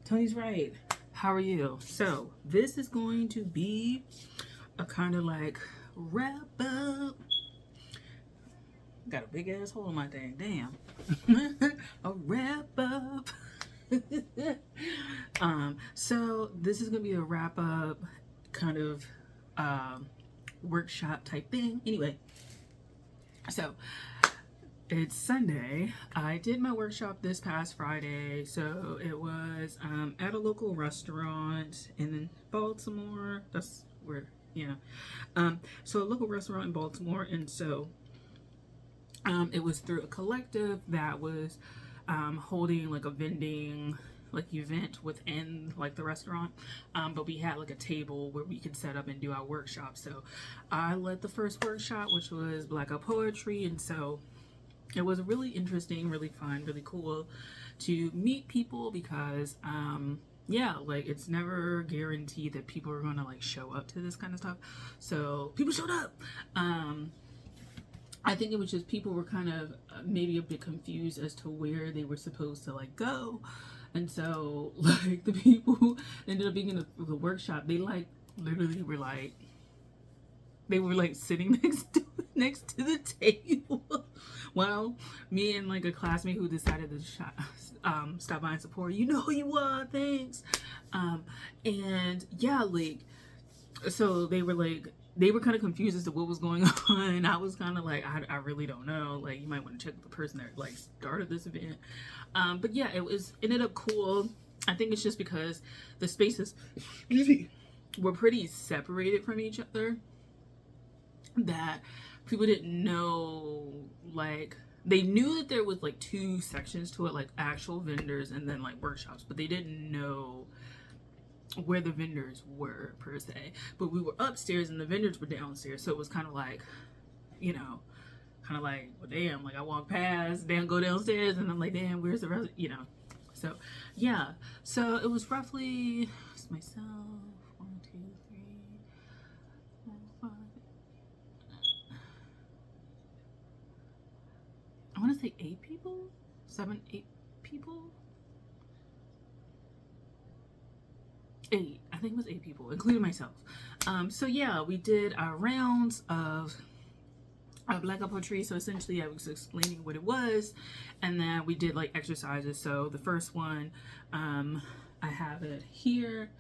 Tony's right. How are you? So this is going to be a kind of like wrap up. Got a big ass hole in my thing. Damn. A wrap up. So this is gonna be a wrap up kind of workshop type thing. Anyway, so it's Sunday. I did my workshop this past Friday. So it was at a local restaurant in Baltimore. That's where, yeah. So a local restaurant in Baltimore. And so it was through a collective that was holding like a vending like event within like the restaurant, but we had like a table where we could set up and do our workshop. So I led the first workshop, which was Blackout Poetry, and so it was really interesting, really fun, really cool to meet people because yeah, like it's never guaranteed that people are gonna like show up to this kind of stuff. So people showed up. I think it was just people were kind of maybe a bit confused as to where they were supposed to like go. And so like the people who ended up being in the workshop, they like literally were like, they were like sitting next to the table. Well, me and like a classmate who decided to stop by and support, you know who you are, thanks. And yeah, like, so they were kind of confused as to what was going on. I was kind of like, I really don't know. Like, you might want to check with the person that like started this event. But yeah, ended up cool. I think it's just because the spaces were pretty separated from each other that people didn't know, like, they knew that there was like two sections to it, like actual vendors and then like workshops, but they didn't know where the vendors were per se. But we were upstairs and the vendors were downstairs, so it was kind of like, you know, kind of like, well, damn, like I walk past, then go downstairs, and I'm like, damn, where's the rest, you know? So yeah, so it was roughly myself, 1, 2, 3, 4, 5. I want to say 8 people, 7, 8 people. 8, I think it was 8 people, including myself. So yeah, we did our rounds of Blackout Poetry. So essentially I was explaining what it was, and then we did like exercises. So the first one, I have it here.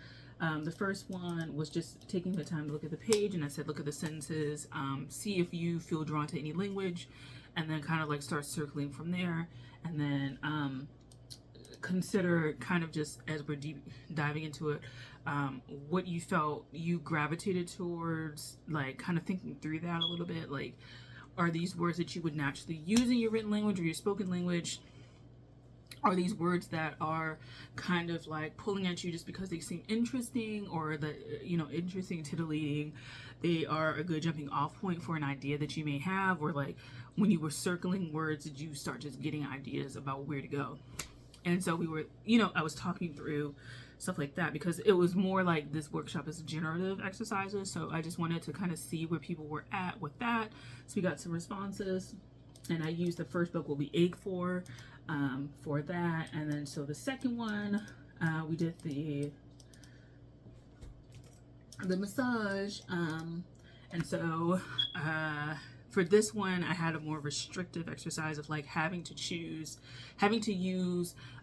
The first one was just taking the time to look at the page, and I said look at the sentences, see if you feel drawn to any language, and then kind of like start circling from there. And then consider kind of just as we're diving into it, what you felt you gravitated towards, like kind of thinking through that a little bit. Like, are these words that you would naturally use in your written language or your spoken language? Are these words that are kind of like pulling at you just because they seem interesting, or that, you know, interesting, titillating, they are a good jumping off point for an idea that you may have? Or like when you were circling words, did you start just getting ideas about where to go? And so we were, you know, I was talking through stuff like that because it was more like this workshop is generative exercises. So I just wanted to kind of see where people were at with that. So we got some responses, and I used the first book will be egg for that. And then so the second one, we did the massage. And so for this one, I had a more restrictive exercise of like having to use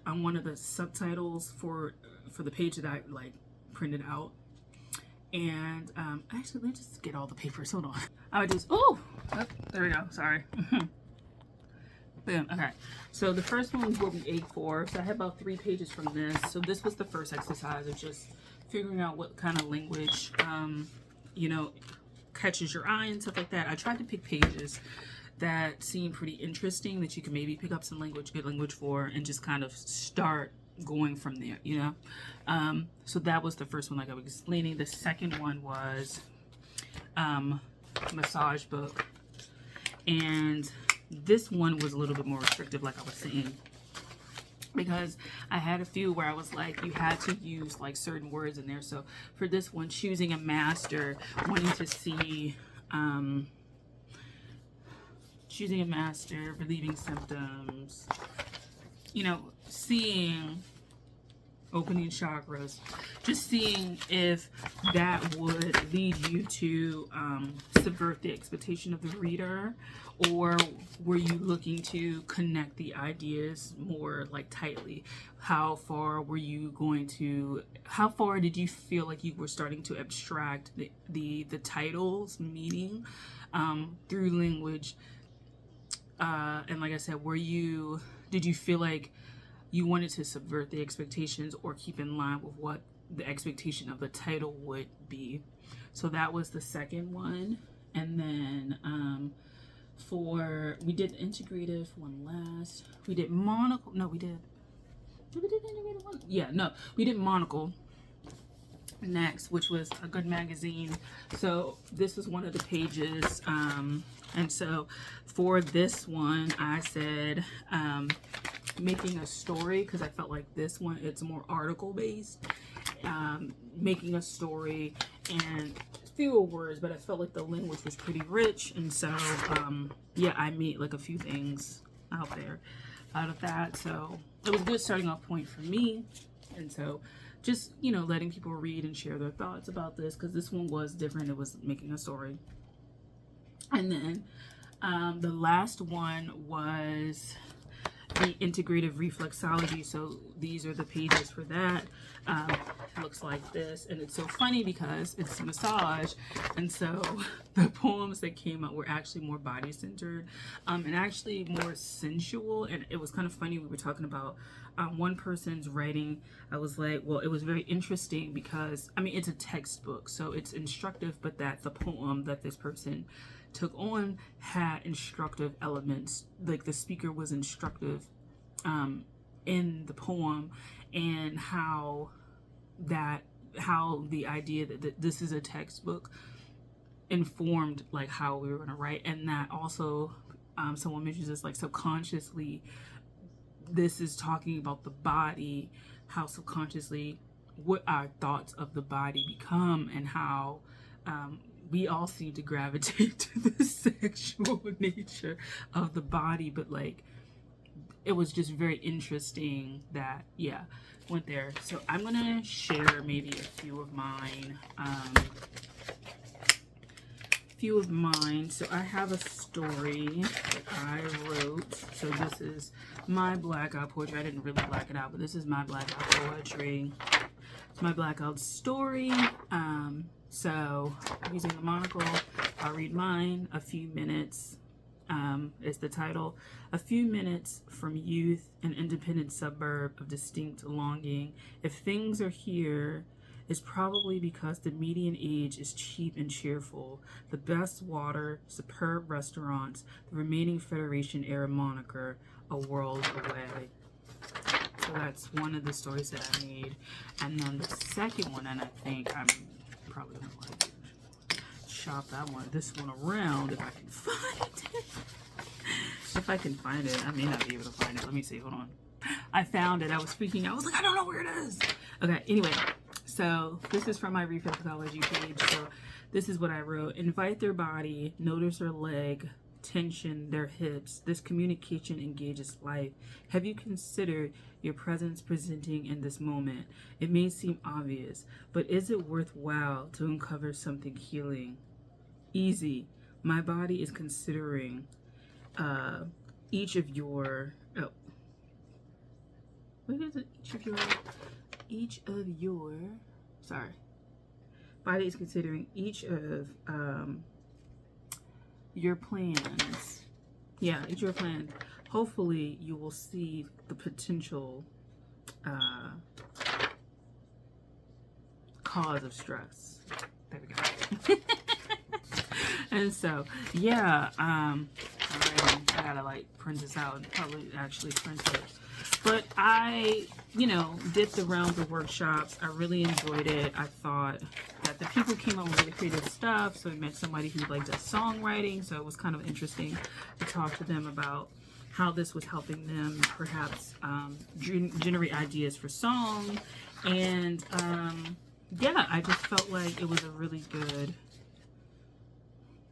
one of the subtitles for the page that I like printed out. And actually, let me just get all the papers. Hold on. I would just there we go. Sorry. Boom. Okay. So the first one will be A4. So I had about 3 pages from this. So this was the first exercise of just figuring out what kind of language, you know, catches your eye and stuff like that. I tried to pick pages that seem pretty interesting that you can maybe pick up some good language for, and just kind of start going from there, you know. So that was the first one, like I was explaining. The second one was massage book, and this one was a little bit more restrictive, like I was saying, because I had a few where I was like, you had to use like certain words in there. So for this one, choosing a master, wanting to see choosing a master, relieving symptoms, you know, seeing opening chakras, just seeing if that would lead you to subvert the expectation of the reader, or were you looking to connect the ideas more like tightly? How far were you going to, how far did you feel like you were starting to abstract the title's meaning through language? And like I said, did you feel like you wanted to subvert the expectations or keep in line with what the expectation of the title would be? So that was the second one. And then we did the integrative one last. We did monocle. No, we did we do integrative one? Yeah, no, we did monocle next, which was a good magazine. So this was one of the pages. And so for this one, I said making a story, because I felt like this one, it's more article based. Making a story and fewer words, but I felt like the language was pretty rich. And so yeah, I made like a few things out of that. So it was a good starting off point for me. And so just, you know, letting people read and share their thoughts about this, because this one was different. It was making a story. And then the last one was the integrative reflexology. So these are the pages for that. It looks like this, and it's so funny because it's massage, and so the poems that came out were actually more body centered and actually more sensual. And it was kind of funny, we were talking about one person's writing. I was like, well, it was very interesting because, I mean, it's a textbook, so it's instructive, but that the poem that this person took on had instructive elements. Like the speaker was instructive in the poem, and how the idea that this is a textbook informed like how we were going to write. And that also someone mentions this, like subconsciously this is talking about the body, how subconsciously what our thoughts of the body become, and how we all seem to gravitate to the sexual nature of the body. But like, it was just very interesting that, yeah, went there. So I'm gonna share maybe a few of mine. So I have a story that I wrote. So this is my blackout poetry. I didn't really black it out, but this is my blackout poetry. It's my blackout story. So using the monocle, I'll read mine. A Few Minutes is the title. A few minutes from youth, an independent suburb of distinct longing. If things are here, it's probably because the median age is cheap and cheerful. The best water, superb restaurants, the remaining Federation era moniker, a world away. So that's one of the stories that I made. And then the second one, and I think I'm probably gonna like shop this one around if I can find it. If I can find it. I may not be able to find it. Let me see, hold on. I found it. I was freaking out. I was like, I don't know where it is. Okay, anyway, so this is from my reflexology page. So this is what I wrote. Invite their body, notice their leg, tension, their hips. This communication engages life. Have you considered your presence presenting in this moment? It may seem obvious, but is it worthwhile to uncover something healing? Easy. My body is considering each of your body is considering each of your plans. Yeah, each of your plans. Hopefully you will see the potential cause of stress. There we go. And so, yeah, I gotta like print this out and probably actually print it. But I, you know, did the rounds of workshops. I really enjoyed it. I thought that the people came up with really creative stuff. So I met somebody who liked songwriting. So it was kind of interesting to talk to them about how this was helping them perhaps generate ideas for song. And yeah, I just felt like it was a really good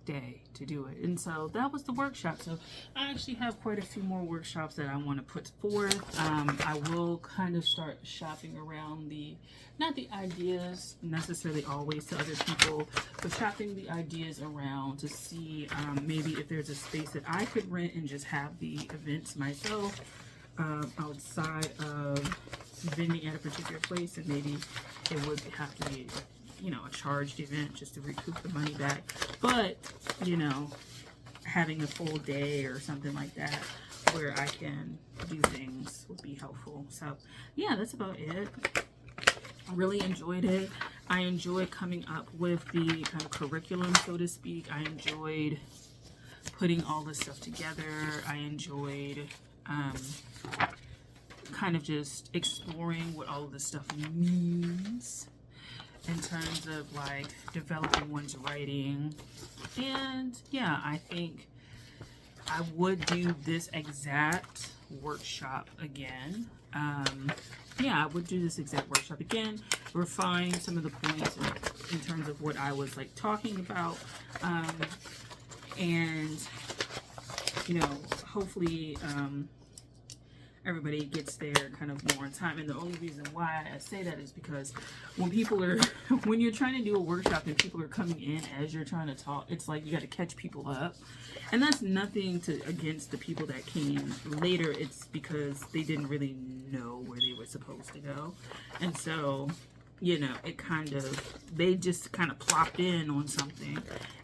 day to do it. And so that was the workshop. So I actually have quite a few more workshops that I want to put forth. I will kind of start shopping around the, not the ideas necessarily always to other people, but shopping the ideas around to see maybe if there's a space that I could rent and just have the events myself outside of vending at a particular place, and maybe it would have to be, you know, a charged event just to recoup the money back. But, you know, having a full day or something like that where I can do things would be helpful. So yeah, that's about it. I really enjoyed it. I enjoyed coming up with the kind of curriculum, so to speak. I enjoyed putting all this stuff together. I enjoyed kind of just exploring what all of this stuff means in terms of like developing one's writing. And yeah, I think I would do this exact workshop again. Yeah, I would do this exact workshop again, refine some of the points in terms of what I was like talking about, and you know, hopefully everybody gets there kind of more in time. And the only reason why I say that is because when people are, when you're trying to do a workshop and people are coming in as you're trying to talk, it's like you got to catch people up. And that's nothing to against the people that came later. It's because they didn't really know where they were supposed to go. And so, you know, it kind of, they just kind of plopped in on something.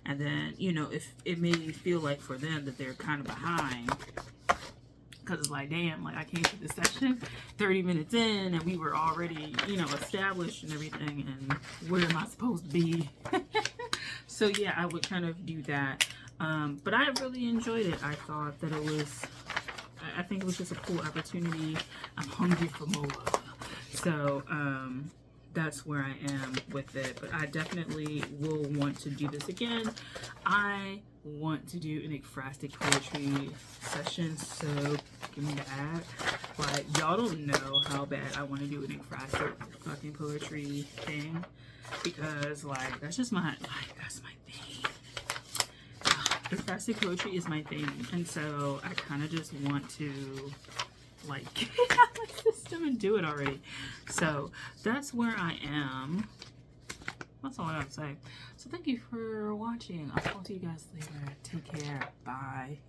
And then, you know, if it made me feel like for them that they're kind of behind, because it's like, damn, like I came to this session 30 minutes in and we were already, you know, established and everything, and where am I supposed to be? So yeah, I would kind of do that. But I really enjoyed it. I thought that it was, I think it was just a cool opportunity. I'm hungry for more. So that's where I am with it. But I definitely will want to do this again. I want to do an ekphrastic poetry session, so give me that. Like, y'all don't know how bad I want to do an ekphrastic fucking poetry thing, because like that's just my, like, that's my thing. Ekphrastic poetry is my thing, and so I kind of just want to like get it out of my system and do it already. So that's where I am. That's all I gotta say. So thank you for watching. I'll talk to you guys later. Take care. Bye.